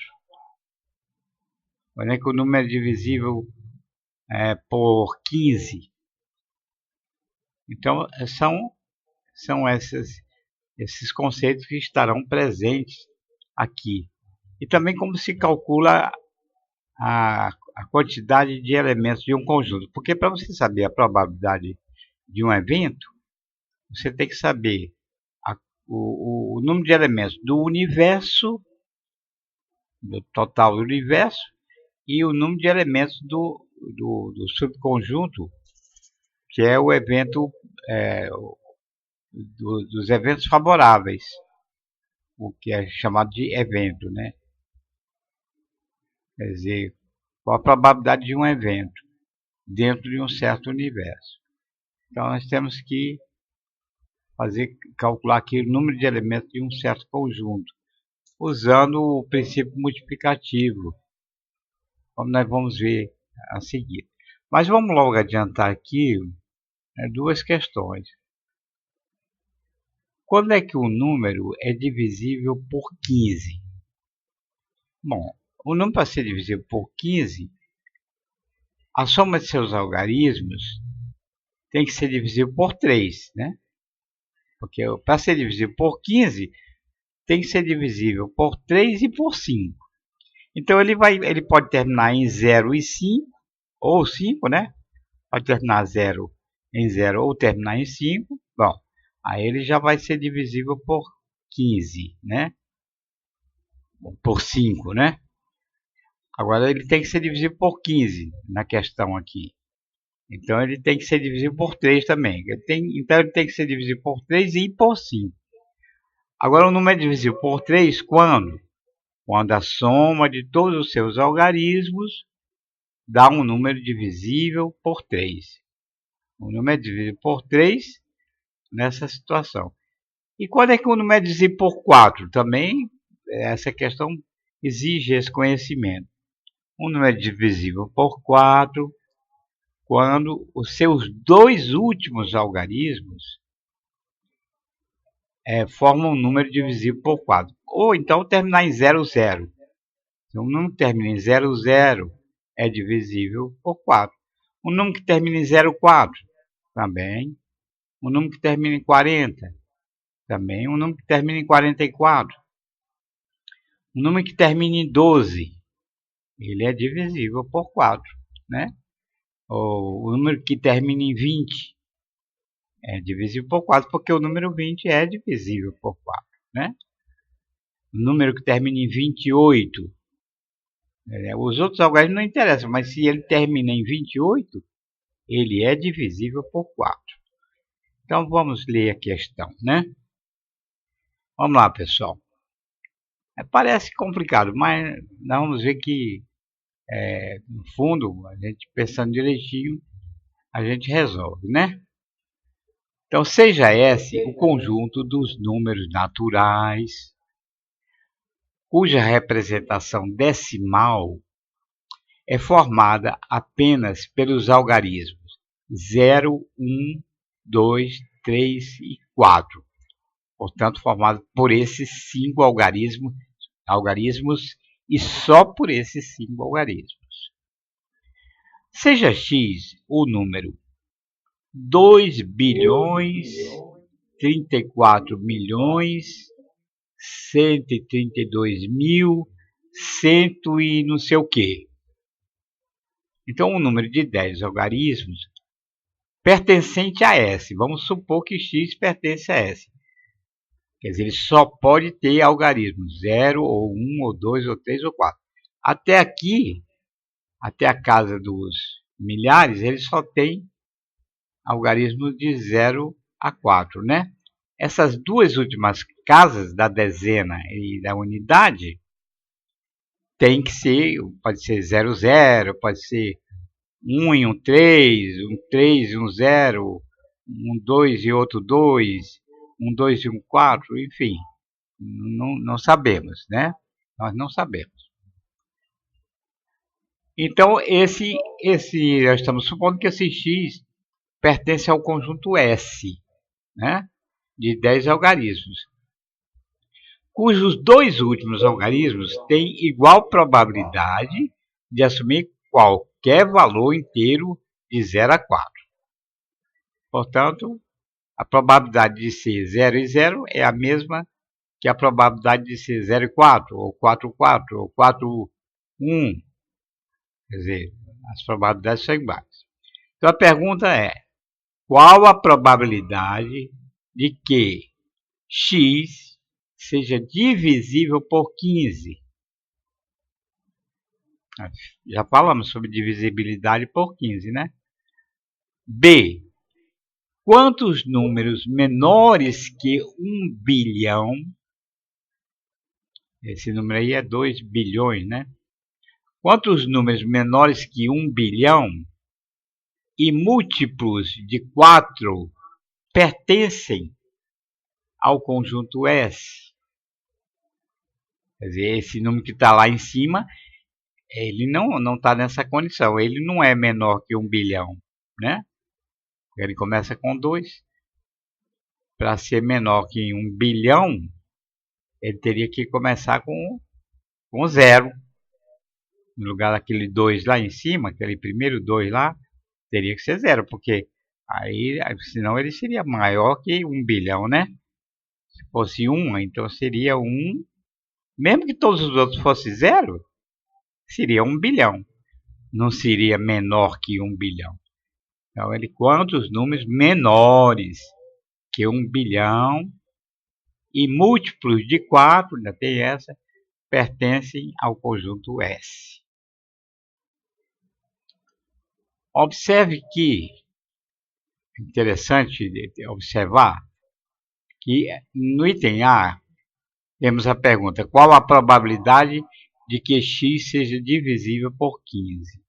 Qual é que o número é divisível por 15. Então, são esses conceitos que estarão presentes aqui. E também como se calcula a quantidade de elementos de um conjunto. Porque para você saber a probabilidade de um evento, você tem que saber o número de elementos do universo, do total do universo, e o número de elementos do subconjunto, que é o evento dos eventos favoráveis, o que é chamado de evento, né? Quer dizer, qual a probabilidade de um evento dentro de um certo universo. Então, nós temos que calcular aqui o número de elementos de um certo conjunto, usando o princípio multiplicativo, como nós vamos ver a seguir. Mas vamos logo adiantar aqui duas questões. Quando é que um número é divisível por 15? Bom, o número para ser divisível por 15, a soma de seus algarismos tem que ser divisível por 3, né? Porque para ser divisível por 15, tem que ser divisível por 3 e por 5. Então, ele pode terminar em 0 e 5, ou 5, né? Pode terminar 0 em 0 ou terminar em 5. Bom, aí ele já vai ser divisível por 15, né? Por 5, né? Agora, ele tem que ser divisível por 15 na questão aqui. Então, ele tem que ser divisível por 3 também. Então, ele tem que ser divisível por 3 e por 5. Agora, o número é divisível por 3 quando? Quando a soma de todos os seus algarismos dá um número divisível por 3. O número é divisível por 3 nessa situação. E quando é que o número é divisível por 4? Também essa questão exige esse conhecimento. O número é divisível por 4 quando os seus dois últimos algarismos formam um número divisível por 4. Ou então terminar em 00. Se um número que termina em 00 é divisível por 4. Um número que termina em 04 também. Um número que termina em 40 também. Um número que termina em 44. Um número que termina em 12, ele é divisível por 4, né? Ou o número que termina em 20 é divisível por 4, porque o número 20 é divisível por 4, né? O número que termina em 28, os outros algarismos não interessam, mas se ele termina em 28, ele é divisível por 4. Então vamos ler a questão, né? Vamos lá, pessoal. Parece complicado, mas nós vamos ver que, no fundo, a gente pensando direitinho, a gente resolve, né? Então, seja S o conjunto dos números naturais, cuja representação decimal é formada apenas pelos algarismos 0, 1, 2, 3 e 4. Portanto, formado por esses 5 algarismos e só por esses 5 algarismos. Seja x o número 2 bilhões 34 milhões 132 mil 100 e não sei o que. Então, um número de 10 algarismos pertencente a S. Vamos supor que x pertence a S. Quer dizer, ele só pode ter algarismos 0, ou 1, ou 2, ou 3, ou 4. Até aqui, até a casa dos milhares, ele só tem algarismos de 0 a 4, né? Essas duas últimas casas, da dezena e da unidade, tem que ser, pode ser 0, 0, pode ser 1 e um 3 e um 0, um 2 e outro 2, um 2 e um 4, enfim, não sabemos, né? Nós não sabemos. Então, nós estamos supondo que esse x pertence ao conjunto S, né? De 10 algarismos, cujos dois últimos algarismos têm igual probabilidade de assumir qualquer valor inteiro de 0 a 4. Portanto, a probabilidade de ser 0 e 0 é a mesma que a probabilidade de ser 0 e 4, ou 4, 4, ou 4, 1. Quer dizer, as probabilidades são iguais. Então, a pergunta é, qual a probabilidade de que x seja divisível por 15? Já falamos sobre divisibilidade por 15, né? B. Quantos números menores que 1 bilhão, esse número aí é 2 bilhões, né? Quantos números menores que 1 bilhão e múltiplos de 4 pertencem ao conjunto S? Quer dizer, esse número que está lá em cima, ele não está nessa condição. Ele não é menor que 1 bilhão, né? Ele começa com 2. Para ser menor que 1 bilhão, ele teria que começar com 0. No lugar daquele 2 lá em cima, aquele primeiro 2 lá, teria que ser 0, porque aí, senão ele seria maior que 1 bilhão, né? Se fosse 1, então seria 1, mesmo que todos os outros fossem 0, seria 1 bilhão. Não seria menor que 1 bilhão. Então, quantos números menores que 1 bilhão e múltiplos de 4, ainda tem essa, pertencem ao conjunto S. Observe que, interessante observar, que no item A, temos a pergunta, qual a probabilidade de que x seja divisível por 15?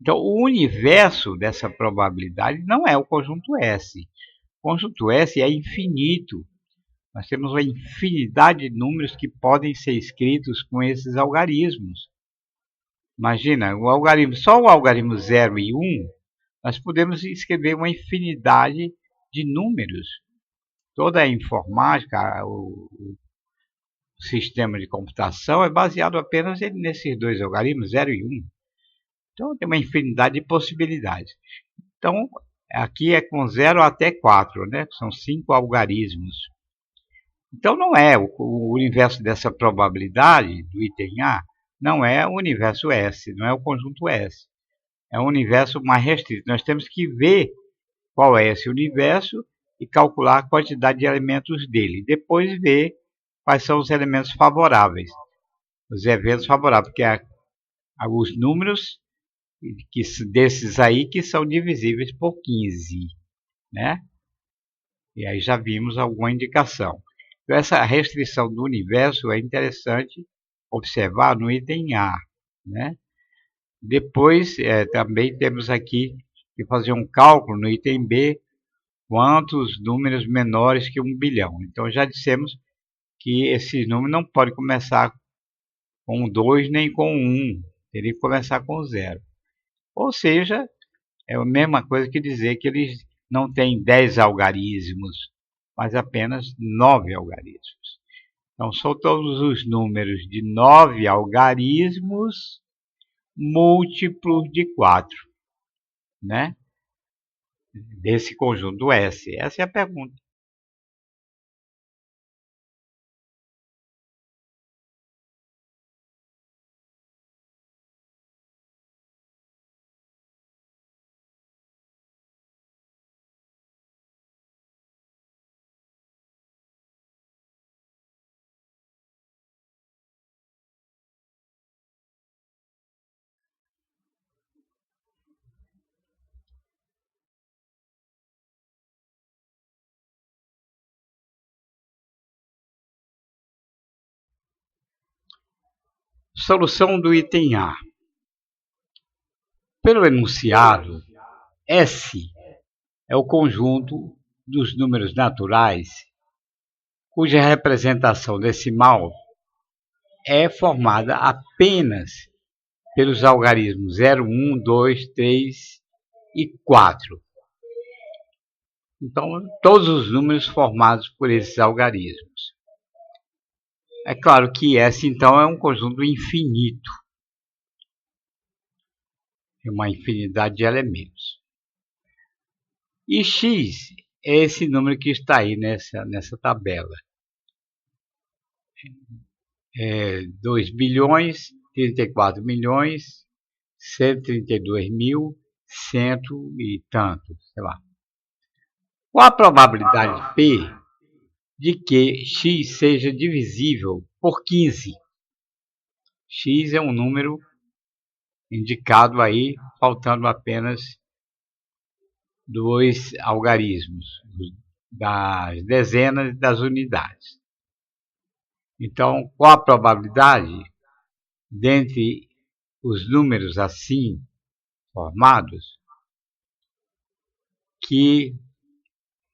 Então, o universo dessa probabilidade não é o conjunto S. O conjunto S é infinito. Nós temos uma infinidade de números que podem ser escritos com esses algarismos. Imagina, só o algarismo 0 e 1, nós podemos escrever uma infinidade de números. Toda a informática, o sistema de computação é baseado apenas nesses dois algarismos, 0 e 1. Então, tem uma infinidade de possibilidades. Então, aqui é com 0 até 4, né? São 5 algarismos. Então, não é o universo dessa probabilidade, do item A, não é o universo S, não é o conjunto S. É um universo mais restrito. Nós temos que ver qual é esse universo e calcular a quantidade de elementos dele. Depois ver quais são os elementos favoráveis, os eventos favoráveis, porque os números desses aí que são divisíveis por 15, né? E aí já vimos alguma indicação. Então, essa restrição do universo é interessante observar no item A, né? Depois, também temos aqui que fazer um cálculo no item B, quantos números menores que 1 bilhão. Então, já dissemos que esse número não pode começar com 2 nem com 1, teria que começar com 0. Ou seja, é a mesma coisa que dizer que eles não têm 10 algarismos, mas apenas 9 algarismos. Então, são todos os números de 9 algarismos múltiplos de 4, né? Desse conjunto S. Essa é a pergunta. Solução do item A. Pelo enunciado, S é o conjunto dos números naturais cuja representação decimal é formada apenas pelos algarismos 0, 1, 2, 3 e 4. Então, todos os números formados por esses algarismos. É claro que S, então, é um conjunto infinito. Tem uma infinidade de elementos. E X é esse número que está aí nessa tabela. 2 bilhões, 34 milhões, 132 mil, cento e tanto, sei lá. Qual a probabilidade P de que X seja divisível por 15? X é um número indicado aí, faltando apenas 2 algarismos, das dezenas e das unidades. Então, qual a probabilidade dentre os números assim formados que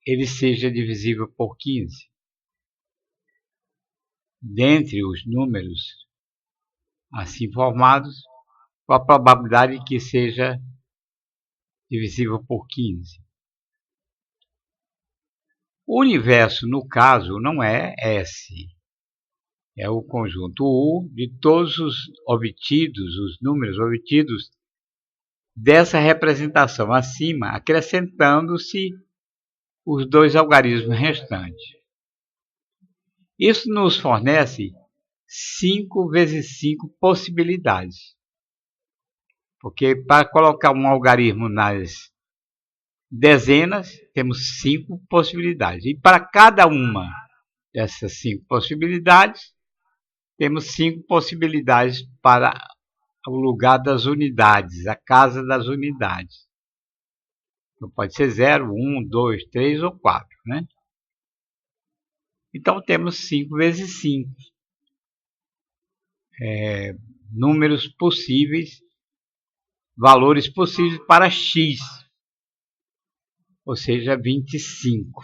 ele seja divisível por 15? Dentre os números assim formados, qual a probabilidade que seja divisível por 15? O universo, no caso, não é S. É o conjunto U de todos os números obtidos dessa representação acima, acrescentando-se os 2 algarismos restantes. Isso nos fornece 5 vezes 5 possibilidades. Porque para colocar um algarismo nas dezenas, temos 5 possibilidades. E para cada uma dessas 5 possibilidades, temos 5 possibilidades para o lugar das unidades, a casa das unidades. Então, pode ser 0, 1, 2, 3 ou 4, né? Então, temos 5 vezes 5. Números possíveis, valores possíveis para X, ou seja, 25.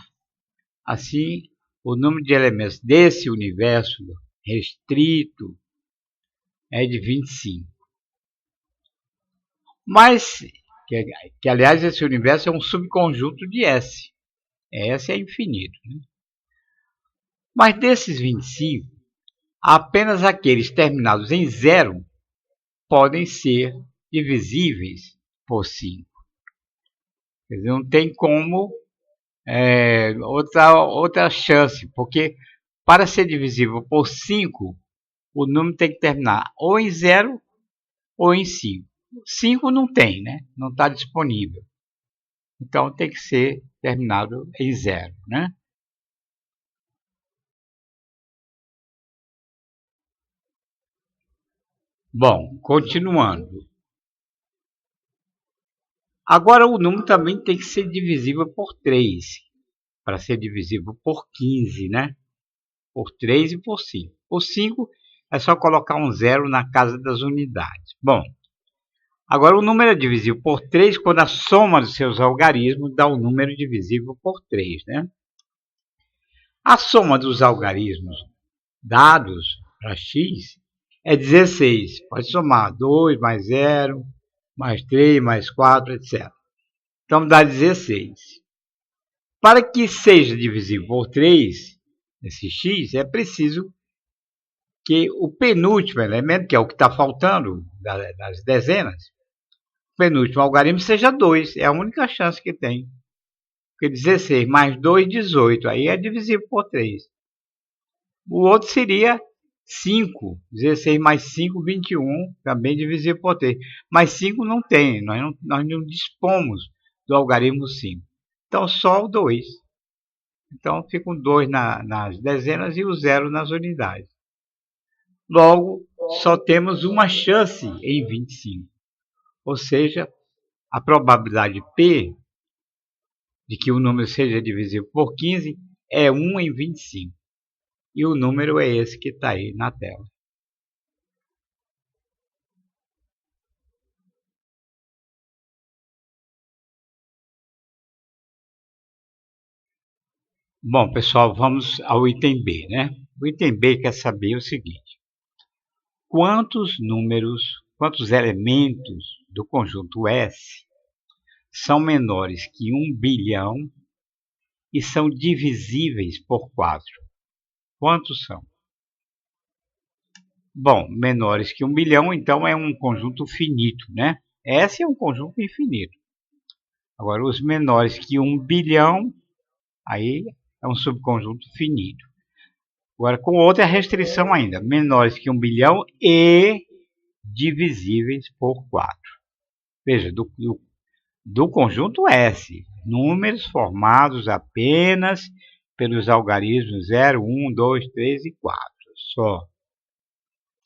Assim, o número de elementos desse universo restrito é de 25. Mas, aliás, esse universo é um subconjunto de S. S é infinito, né? Mas desses 25, apenas aqueles terminados em 0 podem ser divisíveis por 5. Quer dizer, não tem como outra chance, porque para ser divisível por 5, o número tem que terminar ou em 0 ou em 5. 5 não tem, né? Não está disponível. Então tem que ser terminado em 0, né? Bom, continuando. Agora o número também tem que ser divisível por 3, para ser divisível por 15, né? Por 3 e por 5. Por 5 é só colocar um 0 na casa das unidades. Bom, agora o número é divisível por 3 quando a soma dos seus algarismos dá o número divisível por 3, né? A soma dos algarismos dados para x é 16. Pode somar 2 mais 0, mais 3, mais 4, etc. Então dá 16. Para que seja divisível por 3, esse x, é preciso que o penúltimo elemento, que é o que está faltando das dezenas, o penúltimo algarismo seja 2. É a única chance que tem. Porque 16 mais 2, 18. Aí é divisível por 3. O outro seria 5. 16 mais 5, 21. Também divisível por 3. Mas 5 não tem. Nós não dispomos do algarismo 5. Então, só o 2. Então, fica o 2 nas dezenas e o 0 nas unidades. Logo, só temos uma chance em 25. Ou seja, a probabilidade P de que o número seja divisível por 15 é 1 em 25. E o número é esse que está aí na tela. Bom, pessoal, vamos ao item B, né? O item B quer saber o seguinte: quantos elementos do conjunto S são menores que 1 bilhão e são divisíveis por 4? Quantos são? Bom, menores que 1 bilhão, então é um conjunto finito, né? S é um conjunto infinito. Agora, os menores que 1 bilhão, aí é um subconjunto finito. Agora, com outra restrição ainda, menores que 1 bilhão e divisíveis por 4. Veja, do conjunto S, números formados apenas pelos algarismos 0, 1, 2, 3 e 4, só.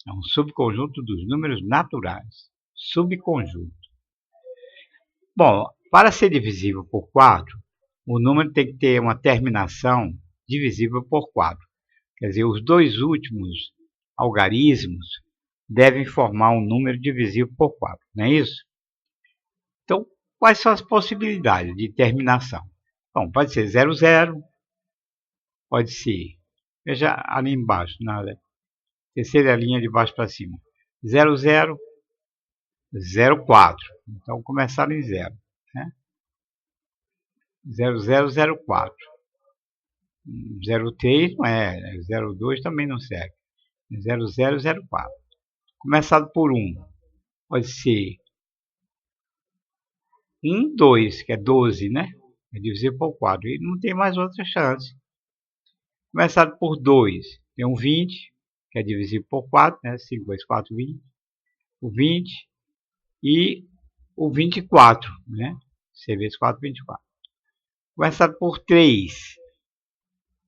É um subconjunto dos números naturais. Subconjunto. Bom, para ser divisível por 4, o número tem que ter uma terminação divisível por 4. Quer dizer, os dois últimos algarismos devem formar um número divisível por 4, não é isso? Então, quais são as possibilidades de terminação? Bom, pode ser 0, 0, pode ser, veja ali embaixo, na terceira linha de baixo para cima, 0, 0, 0, 4. Então, começaram em 0, né? 0, 0, 0, 4. 0, 3 não é, 0, 2 também não serve. 0, 0, 0, 4. Começado por 1, pode ser 1, 2, que é 12, né? É divisível por 4. E não tem mais outra chance. Começado por 2, tem um 20, que é divisível por 4, né? 5 vezes 4, 20. O 20 e o 24, né? C vezes 4, 24. Começado por 3,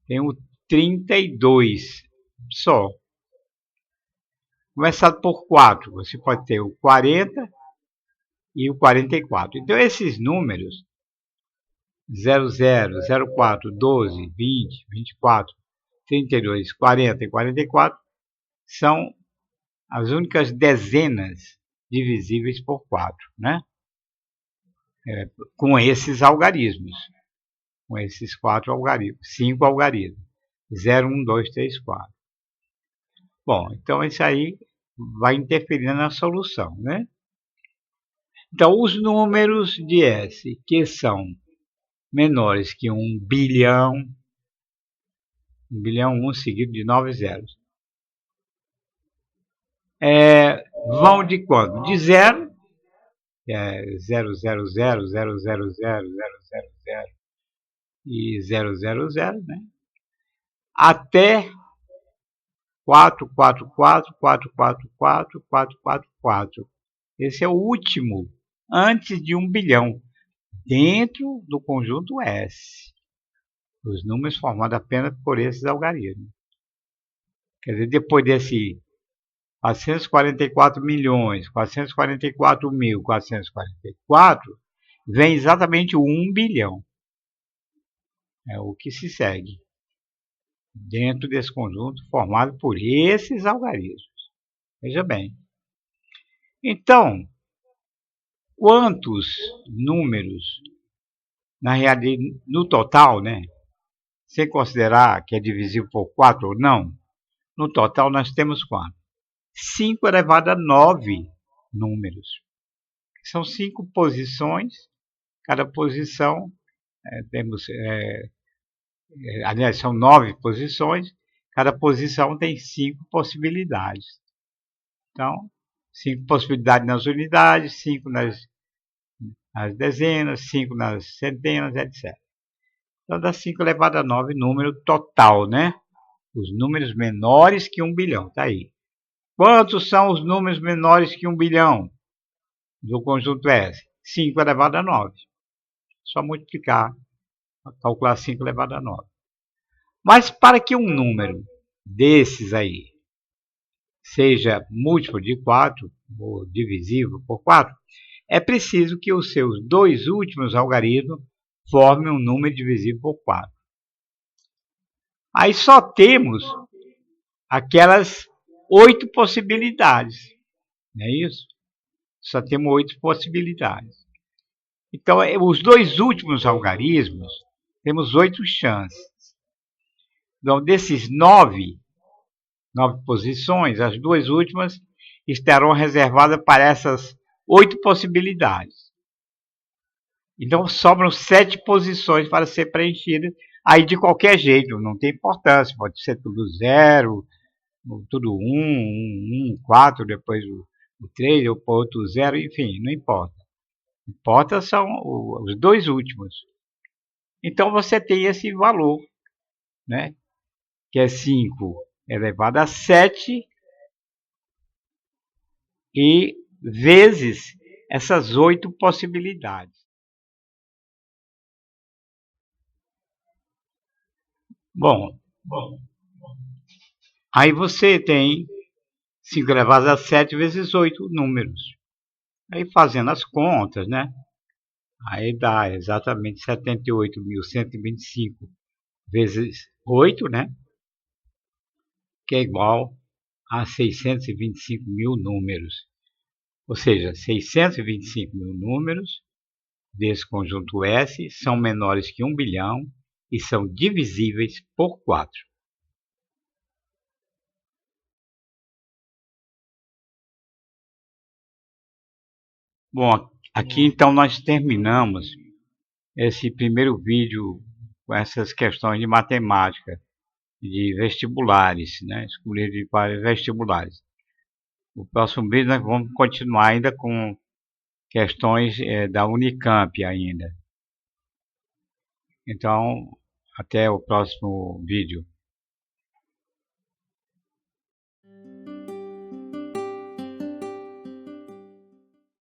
tem o 32 só. Começado por 4, você pode ter o 40 e o 44. Então, esses números, 00, 04, 12, 20, 24, 32, 40 e 44, são as únicas dezenas divisíveis por 4, né? Com esses algarismos, com esses 4 algarismos, 5 algarismos. 0, 1, 2, 3, 4. Bom, então isso aí vai interferir na solução, né? Então, os números de S que são menores que 1 bilhão, 1 bilhão 1 seguido de 9 zeros, vão de quanto? De 0, que é 0, 0, 0, 0, 0, 0, 0, 0, 0 e 0, 0, 0, né? Até 4, 4, 4, 4, 4, 4, 4, 4, 4. Esse é o último, antes de 1 bilhão, dentro do conjunto S. Os números formados apenas por esses algarismos. Quer dizer, depois desse 444 milhões, 444 mil, 444, vem exatamente o 1 bilhão. É o que se segue dentro desse conjunto formado por esses algarismos. Veja bem. Então, quantos números, na realidade, no total, né, sem considerar que é divisível por 4 ou não, no total nós temos quanto? 5 elevado a 9 números. São 5 posições, cada posição, aliás, são 9 posições, cada posição tem 5 possibilidades. Então, 5 possibilidades nas unidades, 5 nas dezenas, 5 nas centenas, etc. Então dá 5 elevado a 9 número total, né? Os números menores que 1 bilhão, tá aí. Quantos são os números menores que 1 bilhão do conjunto S? 5 elevado a 9. Só multiplicar, calcular 5 elevado a 9. Mas para que um número desses aí seja múltiplo de 4, ou divisível por 4, é preciso que os seus dois últimos algarismos formem um número divisível por 4. Aí só temos aquelas 8 possibilidades, não é isso? Só temos 8 possibilidades. Então, os dois últimos algarismos, temos 8 chances. Então, desses 9 posições, as duas últimas estarão reservadas para essas 8 possibilidades. Então, sobram 7 posições para ser preenchidas. Aí, de qualquer jeito, não tem importância. Pode ser tudo 0, tudo 1, 4, depois o 3, ou outro 0, enfim, não importa. Importa são os dois últimos. Então, você tem esse valor, né? Que é 5 elevado a 7 e vezes essas 8 possibilidades. Bom, aí você tem 5 elevado a 7 vezes 8 números. Aí fazendo as contas, né? Aí dá exatamente 78.125 vezes 8, né? Que é igual a 625 mil números. Ou seja, 625 mil números desse conjunto S são menores que 1 bilhão e são divisíveis por 4. Bom, aqui então nós terminamos esse primeiro vídeo com essas questões de matemática, de vestibulares, né? Escolher de vestibulares. No próximo vídeo nós vamos continuar ainda com questões da Unicamp ainda. Então, até o próximo vídeo.